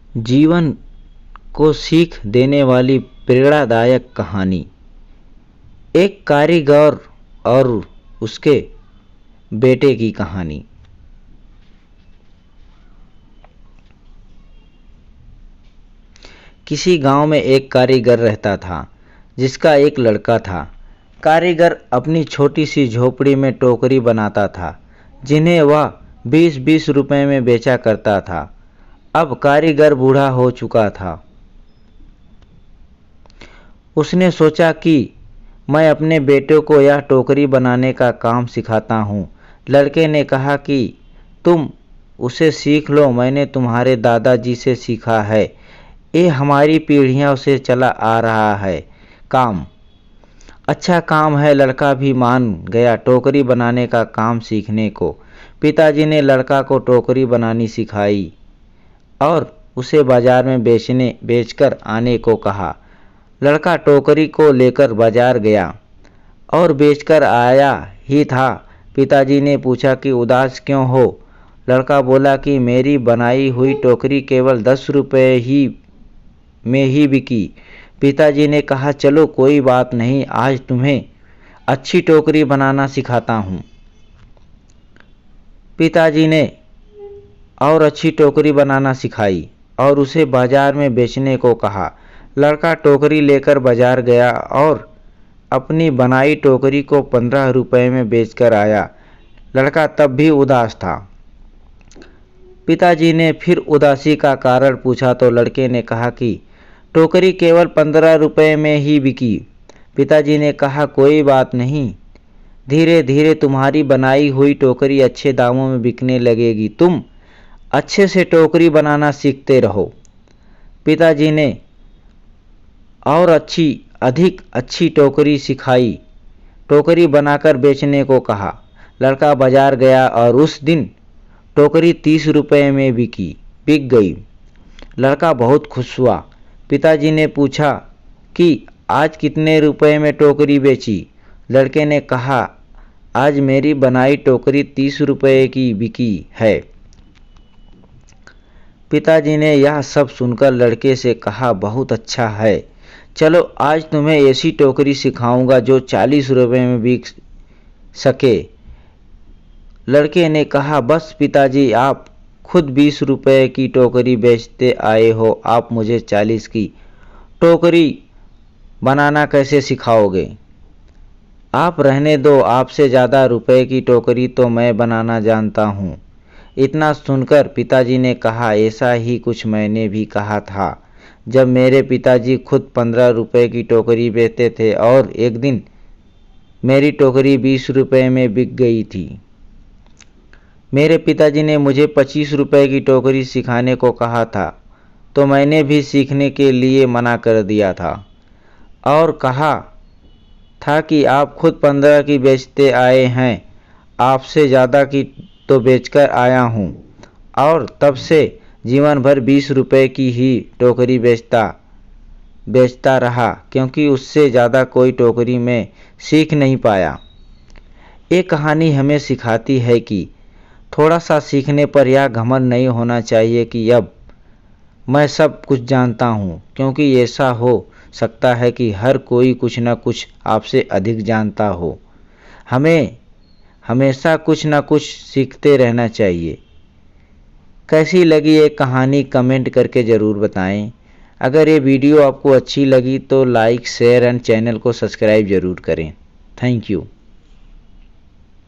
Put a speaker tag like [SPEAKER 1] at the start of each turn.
[SPEAKER 1] जीवन को सीख देने वाली प्रेरणादायक कहानी। एक कारीगर और उसके बेटे की कहानी। किसी गांव में एक कारीगर रहता था जिसका एक लड़का था। कारीगर अपनी छोटी सी झोपड़ी में टोकरी बनाता था जिन्हें वह 20-20 रुपए में बेचा करता था। अब कारीगर बूढ़ा हो चुका था। उसने सोचा कि मैं अपने बेटे को यह टोकरी बनाने का काम सिखाता हूँ। लड़के ने कहा कि तुम उसे सीख लो, मैंने तुम्हारे दादाजी से सीखा है, ये हमारी पीढ़ियों से चला आ रहा है काम। अच्छा काम है। लड़का भी मान गया टोकरी बनाने का काम सीखने को। पिताजी ने लड़का को टोकरी बनानी सिखाई और उसे बाजार में बेचकर आने को कहा। लड़का टोकरी को लेकर बाजार गया और बेचकर आया ही था। पिताजी ने पूछा कि उदास क्यों हो? लड़का बोला कि मेरी बनाई हुई टोकरी केवल 10 रुपये में ही बिकी। पिताजी ने कहा चलो कोई बात नहीं, आज तुम्हें अच्छी टोकरी बनाना सिखाता हूँ। पिताजी ने और अच्छी टोकरी बनाना सिखाई और उसे बाजार में बेचने को कहा। लड़का टोकरी लेकर बाजार गया और अपनी बनाई टोकरी को 15 रुपये में बेचकर आया। लड़का तब भी उदास था। पिताजी ने फिर उदासी का कारण पूछा तो लड़के ने कहा कि टोकरी केवल 15 रुपये में ही बिकी। पिताजी ने कहा कोई बात नहीं, धीरे धीरे तुम्हारी बनाई हुई टोकरी अच्छे दामों में बिकने लगेगी, तुम अच्छे से टोकरी बनाना सीखते रहो। पिताजी ने और अधिक अच्छी टोकरी सिखाई, टोकरी बनाकर बेचने को कहा। लड़का बाजार गया और उस दिन टोकरी 30 रुपये में बिक गई। लड़का बहुत खुश हुआ। पिताजी ने पूछा कि आज कितने रुपए में टोकरी बेची? लड़के ने कहा आज मेरी बनाई टोकरी 30 रुपये की बिकी है। पिताजी ने यह सब सुनकर लड़के से कहा बहुत अच्छा है, चलो आज तुम्हें ऐसी टोकरी सिखाऊंगा जो 40 रुपये में बिक सके। लड़के ने कहा बस पिताजी, आप खुद 20 रुपये की टोकरी बेचते आए हो, आप मुझे 40 की टोकरी बनाना कैसे सिखाओगे? आप रहने दो, आपसे ज़्यादा रुपए की टोकरी तो मैं बनाना जानता हूँ। इतना सुनकर पिताजी ने कहा ऐसा ही कुछ मैंने भी कहा था जब मेरे पिताजी खुद 15 रुपये की टोकरी बेचते थे और एक दिन मेरी टोकरी 20 रुपये में बिक गई थी। मेरे पिताजी ने मुझे 25 रुपये की टोकरी सिखाने को कहा था तो मैंने भी सीखने के लिए मना कर दिया था और कहा था कि आप खुद 15 की बेचते आए हैं, आपसे ज़्यादा की तो बेचकर आया हूँ और तब से जीवन भर 20 रुपये की ही टोकरी बेचता रहा क्योंकि उससे ज़्यादा कोई टोकरी में सीख नहीं पाया। ये कहानी हमें सिखाती है कि थोड़ा सा सीखने पर यह घमंड नहीं होना चाहिए कि अब मैं सब कुछ जानता हूँ, क्योंकि ऐसा हो सकता है कि हर कोई कुछ न कुछ आपसे अधिक जानता हो। हमें हमेशा कुछ न कुछ सीखते रहना चाहिए। कैसी लगी ये कहानी कमेंट करके ज़रूर बताएं। अगर ये वीडियो आपको अच्छी लगी तो लाइक शेयर एंड चैनल को सब्सक्राइब ज़रूर करें। Thank you.